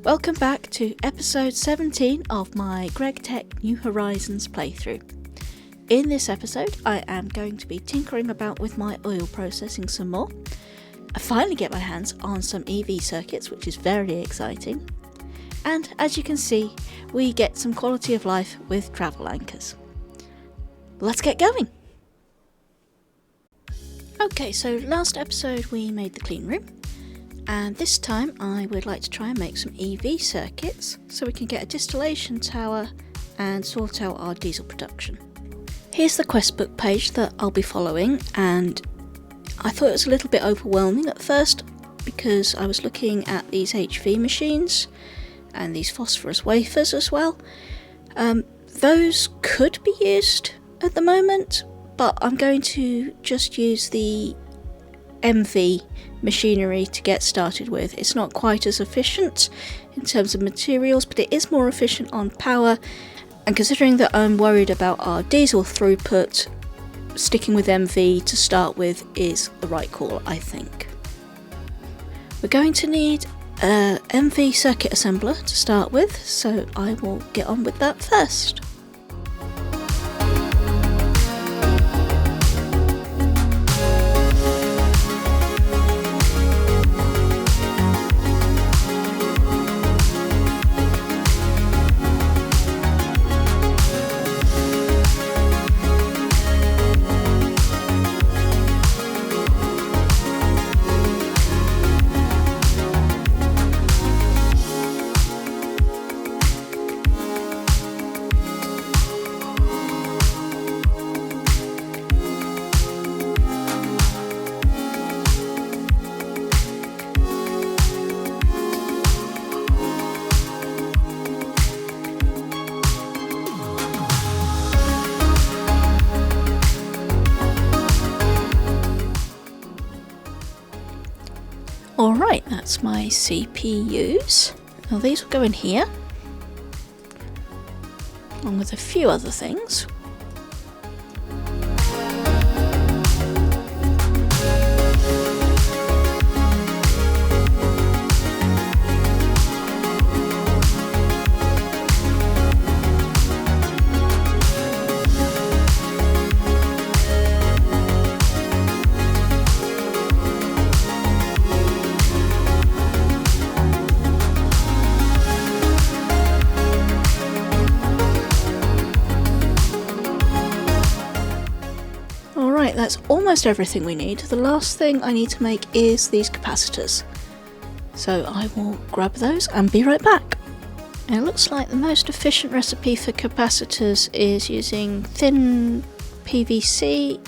Welcome back to episode 17 of my Greg Tech New Horizons playthrough. In this episode I am going to be tinkering about with my oil processing some more. I finally get my hands on some EV circuits, which is very exciting. And as you can see, we get some quality of life with travel anchors. Let's get going! Okay, so last episode we made the clean room. And this time I would like to try and make some EV circuits so we can get a distillation tower and sort out our diesel production. Here's the quest book page that I'll be following, and I thought it was a little bit overwhelming at first because I was looking at these HV machines and these phosphorus wafers as well. Those could be used at the moment, but I'm going to just use the MV machinery to get started with. It's not quite as efficient in terms of materials, but it is more efficient on power, and considering that I'm worried about our diesel throughput, sticking with MV to start with is the right call, I think. We're going to need a MV circuit assembler to start with, so I will get on with that first. Alright, that's my CPUs. Now these will go in here, along with a few other things. That's almost everything we need. The last thing I need to make is these capacitors. So I will grab those and be right back. And it looks like the most efficient recipe for capacitors is using thin PVC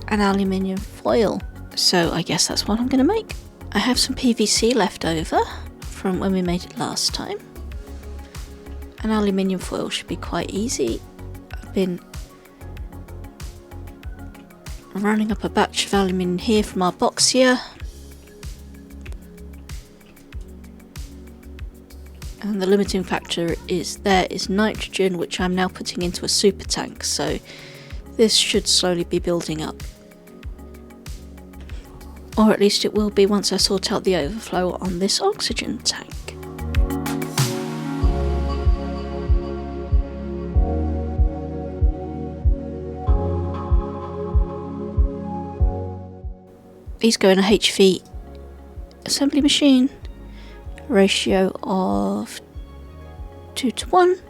and aluminium foil. So I guess that's what I'm going to make. I have some PVC left over from when we made it last time. And aluminium foil should be quite easy. I've been running up a batch of aluminium here from our box here, and the limiting factor is nitrogen, which I'm now putting into a super tank, so this should slowly be building up, or at least it will be once I sort out the overflow on this oxygen tank. These go in a HV assembly machine, ratio of 2:1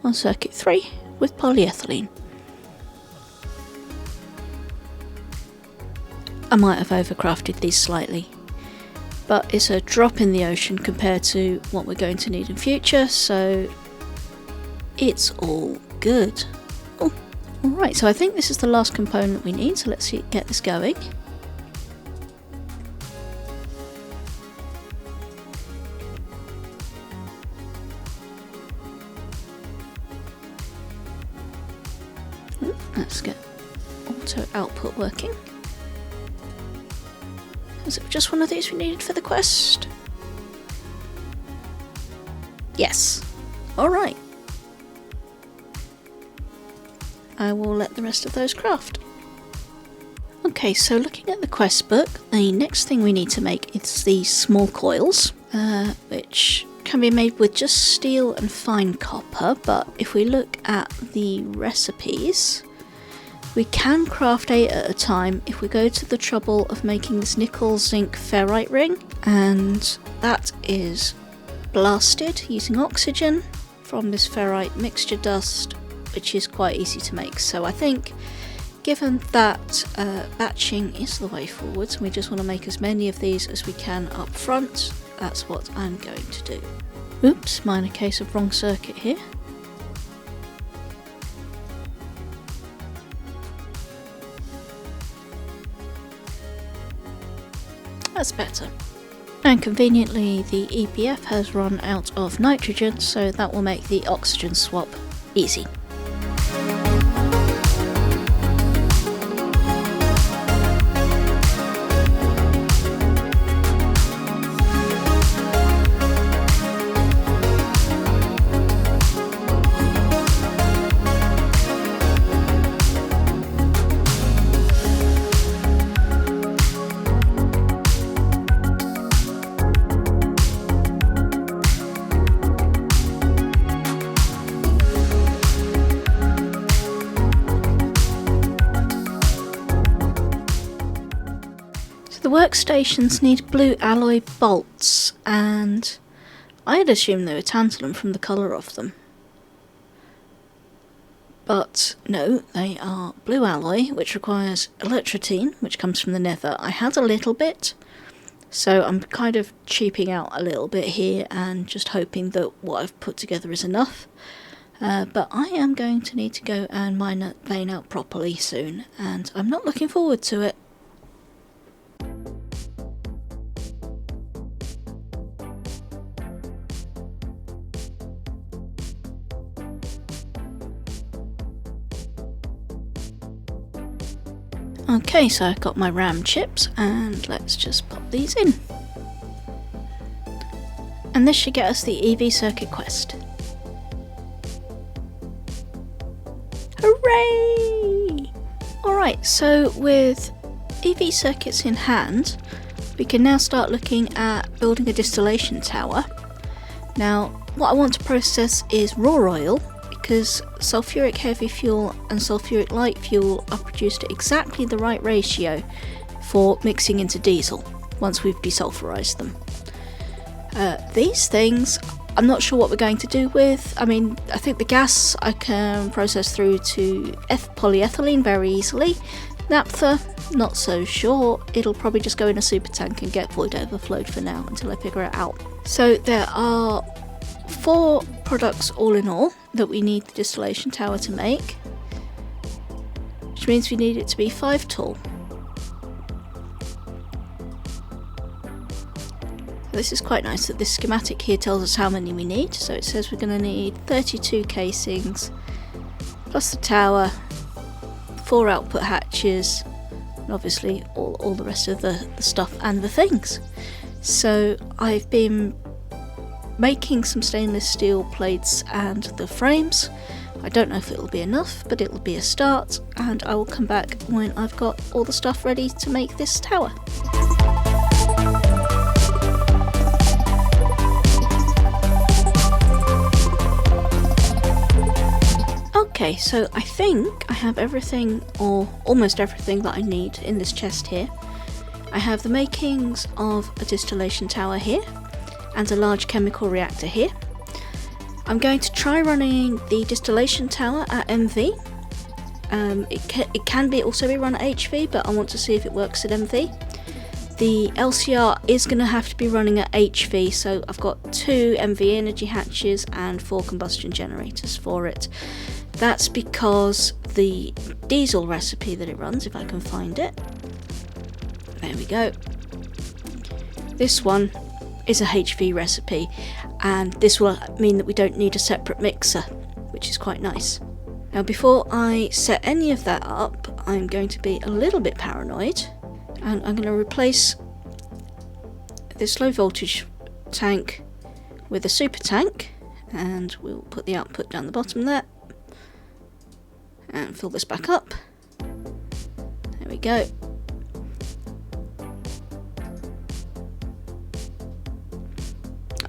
on circuit 3 with polyethylene. I might have overcrafted these slightly, but it's a drop in the ocean compared to what we're going to need in future, so it's all good. Oh, alright, so I think this is the last component we need, so let's get this going. Let's get auto output working. Was it just one of these we needed for the quest? Yes. Alright. I will let the rest of those craft. Okay, so looking at the quest book, the next thing we need to make is these small coils, which can be made with just steel and fine copper, but if we look at the recipes, we can craft 8 at a time if we go to the trouble of making this nickel zinc ferrite ring, and that is blasted using oxygen from this ferrite mixture dust, which is quite easy to make. So I think, given that batching is the way forwards and we just want to make as many of these as we can up front, that's what I'm going to do. Oops, minor case of wrong circuit here. That's better. And conveniently the EPF has run out of nitrogen, so that will make the oxygen swap easy. The workstations need blue alloy bolts, and I had assumed they were tantalum from the colour of them. But no, they are blue alloy, which requires electrotine, which comes from the nether. I had a little bit, so I'm kind of cheaping out a little bit here and just hoping that what I've put together is enough. But I am going to need to go and mine that vein out properly soon, and I'm not looking forward to it. Okay, so I've got my RAM chips, and let's just pop these in. And this should get us the EV circuit quest. Hooray! Alright, so with EV circuits in hand, we can now start looking at building a distillation tower. Now, what I want to process is raw oil, because sulfuric heavy fuel and sulfuric light fuel are produced at exactly the right ratio for mixing into diesel once we've desulfurized them. These things, I'm not sure what we're going to do with. I mean, I think the gas I can process through to polyethylene very easily. Naphtha, not so sure. It'll probably just go in a super tank and get void overflowed for now until I figure it out. So there are 4 products all in all that we need the distillation tower to make, which means we need it to be 5 tall. This is quite nice that this schematic here tells us how many we need. So it says we're going to need 32 casings plus the tower, 4 output hatches, and obviously all the rest of the stuff and the things. So I've been making some stainless steel plates and the frames. I don't know if it'll be enough, but it'll be a start, and I will come back when I've got all the stuff ready to make this tower. Okay, so I think I have everything, or almost everything, that I need in this chest here. I have the makings of a distillation tower here, and a large chemical reactor here. I'm going to try running the distillation tower at MV. It can also be run at HV, but I want to see if it works at MV. The LCR is going to have to be running at HV, so I've got 2 MV energy hatches and 4 combustion generators for it. That's because the diesel recipe that it runs, if I can find it, there we go, this one is a HV recipe, and this will mean that we don't need a separate mixer, which is quite nice. Now, before I set any of that up, I'm going to be a little bit paranoid, and I'm going to replace this low voltage tank with a super tank, and we'll put the output down the bottom there and fill this back up. There we go.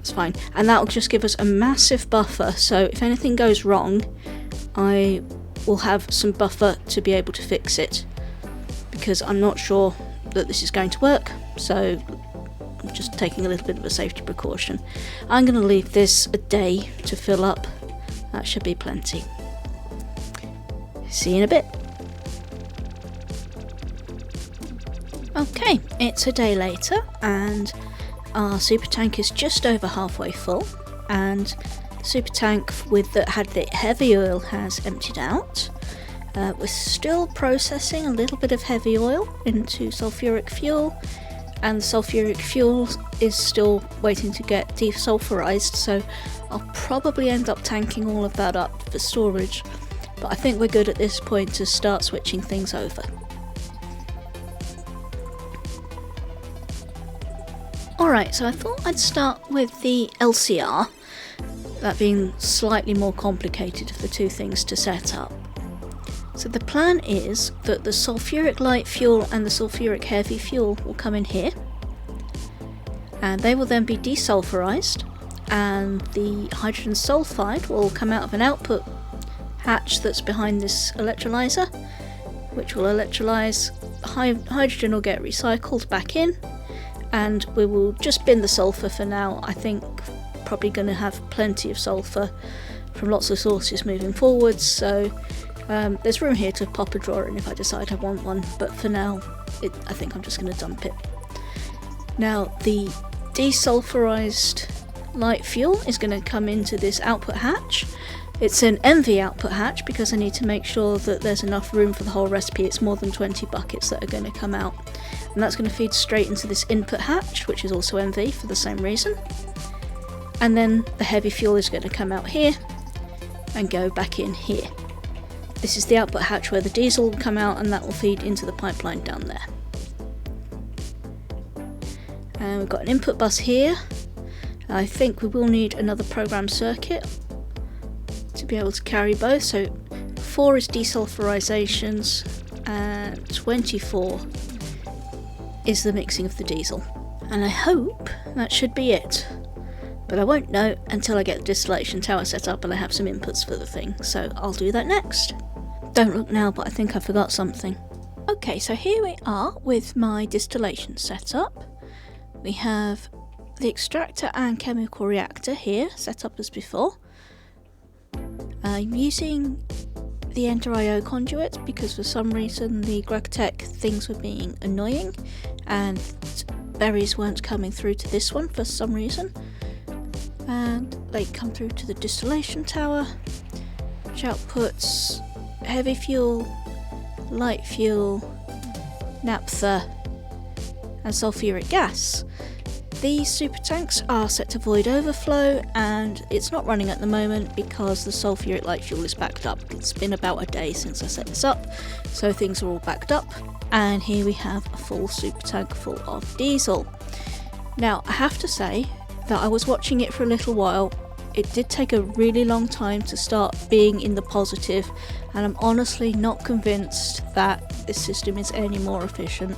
It's fine. And that will just give us a massive buffer, so if anything goes wrong, I will have some buffer to be able to fix it. Because I'm not sure that this is going to work, so I'm just taking a little bit of a safety precaution. I'm going to leave this a day to fill up. That should be plenty. See you in a bit. Okay, it's a day later and our super tank is just over halfway full, and the super tank that had the heavy oil has emptied out. We're still processing a little bit of heavy oil into sulfuric fuel, and the sulfuric fuel is still waiting to get desulfurized, so I'll probably end up tanking all of that up for storage, but I think we're good at this point to start switching things over. Alright, so I thought I'd start with the LCR, that being slightly more complicated of the two things to set up. So the plan is that the sulfuric light fuel and the sulfuric heavy fuel will come in here, and they will then be desulfurized, and the hydrogen sulfide will come out of an output hatch that's behind this electrolyzer, which will electrolyze. Hydrogen will get recycled back in, and we will just bin the sulfur for now. I think probably going to have plenty of sulfur from lots of sources moving forwards, so there's room here to pop a drawer in if I decide I want one, but for now I think I'm just going to dump it. Now the desulfurized light fuel is going to come into this output hatch. It's an MV output hatch because I need to make sure that there's enough room for the whole recipe. It's more than 20 buckets that are going to come out, and that's going to feed straight into this input hatch, which is also MV for the same reason. And then the heavy fuel is going to come out here and go back in here. This is the output hatch where the diesel will come out, and that will feed into the pipeline down there. And we've got an input bus here. I think we will need another program circuit to be able to carry both. So 4 is desulfurizations and 24 is the mixing of the diesel. And I hope that should be it, but I won't know until I get the distillation tower set up and I have some inputs for the thing, so I'll do that next. Don't look now, but I think I forgot something. Okay, so here we are with my distillation setup. We have the extractor and chemical reactor here set up as before. I'm using the Enter IO conduit because for some reason the Grugtech things were being annoying and berries weren't coming through to this one for some reason. And they come through to the distillation tower, which outputs heavy fuel, light fuel, naphtha and sulfuric gas. These super tanks are set to void overflow, and it's not running at the moment because the sulfuric light fuel is backed up. It's been about a day since I set this up, so things are all backed up. And here we have a full super tank full of diesel. Now I have to say that I was watching it for a little while. It did take a really long time to start being in the positive, and I'm honestly not convinced that this system is any more efficient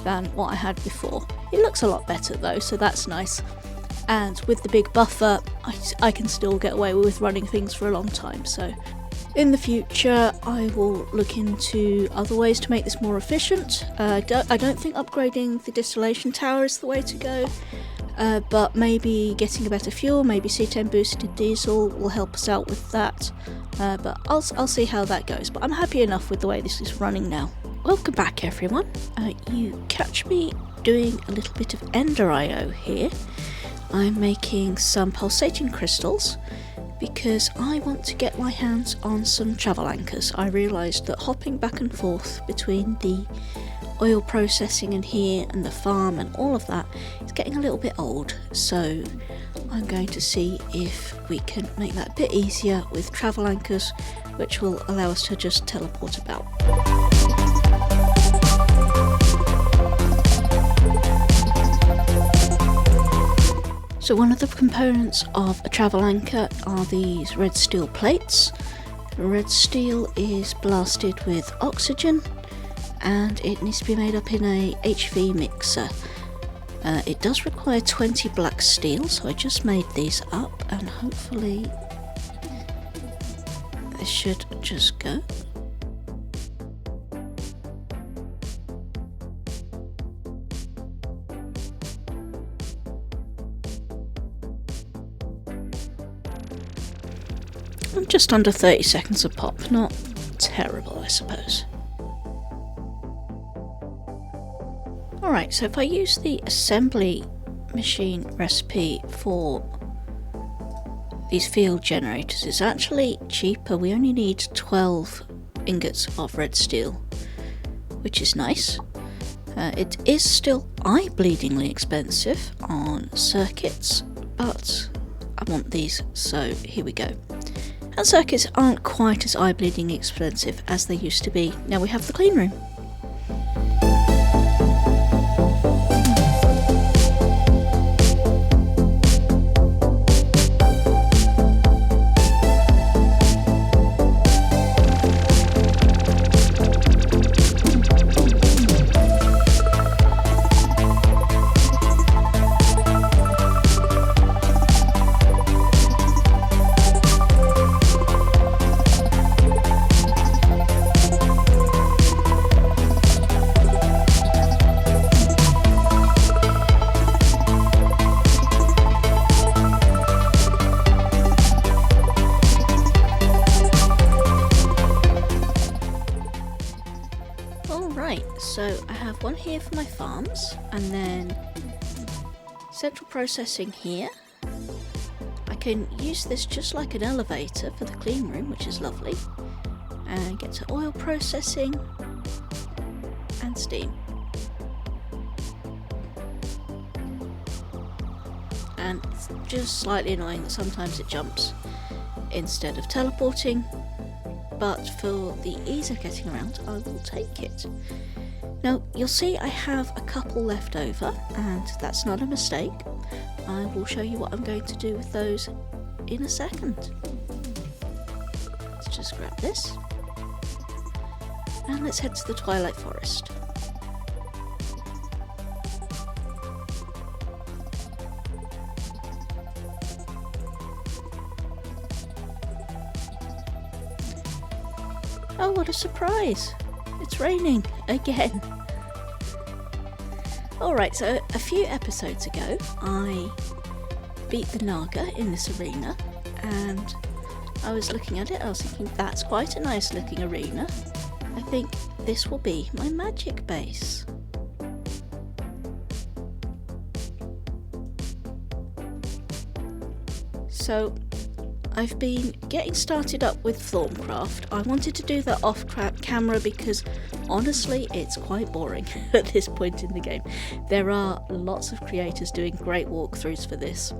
than what I had before. It looks a lot better though, so that's nice. And with the big buffer, I can still get away with running things for a long time. So in the future, I will look into other ways to make this more efficient. I don't think upgrading the distillation tower is the way to go, but maybe getting a better fuel, maybe C10 boosted diesel will help us out with that. But I'll see how that goes. But I'm happy enough with the way this is running now. Welcome back everyone. You catch me doing a little bit of Ender IO here. I'm making some pulsating crystals because I want to get my hands on some travel anchors. I realised that hopping back and forth between the oil processing in here and the farm and all of that is getting a little bit old, so I'm going to see if we can make that a bit easier with travel anchors, which will allow us to just teleport about. So one of the components of a travel anchor are these red steel plates. The red steel is blasted with oxygen and it needs to be made up in a HV mixer. It does require 20 black steel, so I just made these up, and hopefully this should just go. Just under 30 seconds a pop, not terrible I suppose. Alright, so if I use the assembly machine recipe for these field generators, it's actually cheaper. We only need 12 ingots of red steel, which is nice. It is still eye-bleedingly expensive on circuits, but I want these, so here we go. And circuits aren't quite as eye-bleeding expensive as they used to be. Now we have the clean room. So I have one here for my farms, and then central processing here. I can use this just like an elevator for the clean room, which is lovely, and get to oil processing and steam. And it's just slightly annoying that sometimes it jumps instead of teleporting, but for the ease of getting around I will take it. Now you'll see I have a couple left over, and that's not a mistake. I will show you what I'm going to do with those in a second. Let's just grab this and let's head to the Twilight Forest. Oh, what a surprise! It's raining again. Alright, so a few episodes ago I beat the Naga in this arena, and I was looking at it, I was thinking that's quite a nice looking arena. I think this will be my magic base. So I've been getting started up with Thorncraft. I wanted to do that off camera because honestly it's quite boring at this point in the game. There are lots of creators doing great walkthroughs for this,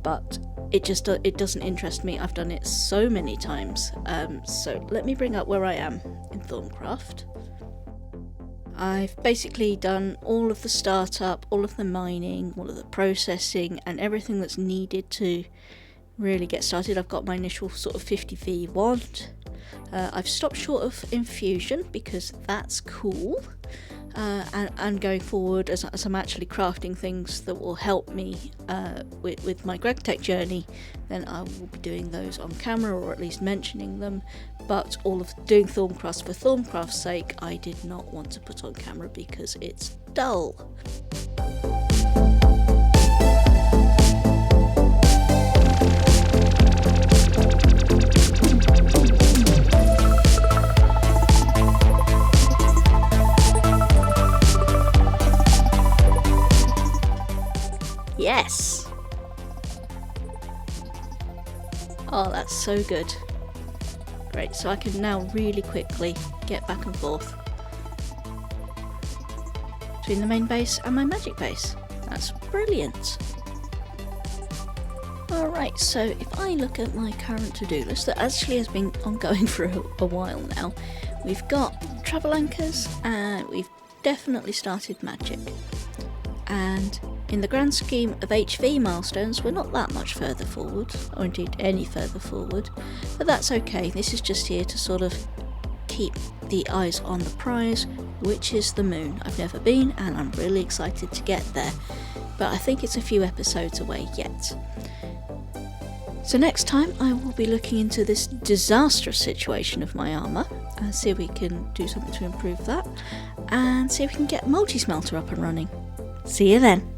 but it doesn't interest me. I've done it so many times. So let me bring up where I am in Thorncraft. I've basically done all of the startup, all of the mining, all of the processing, and everything that's needed to really get started. I've got my initial sort of 50V wand. I've stopped short of infusion because that's cool, and going forward as I'm actually crafting things that will help me with my GregTech journey, then I will be doing those on camera, or at least mentioning them. But all of doing Thorncraft for Thorncraft's sake I did not want to put on camera because it's dull. Yes! Oh, that's so good. Great, so I can now really quickly get back and forth between the main base and my magic base. That's brilliant. Alright, so if I look at my current to-do list that actually has been ongoing for a while now, we've got travel anchors and we've definitely started magic. And in the grand scheme of HV milestones, we're not that much further forward, or indeed any further forward, but that's okay. This is just here to sort of keep the eyes on the prize, which is the moon. I've never been and I'm really excited to get there, but I think it's a few episodes away yet. So next time I will be looking into this disastrous situation of my armour and see if we can do something to improve that, and see if we can get multi-smelter up and running. See you then.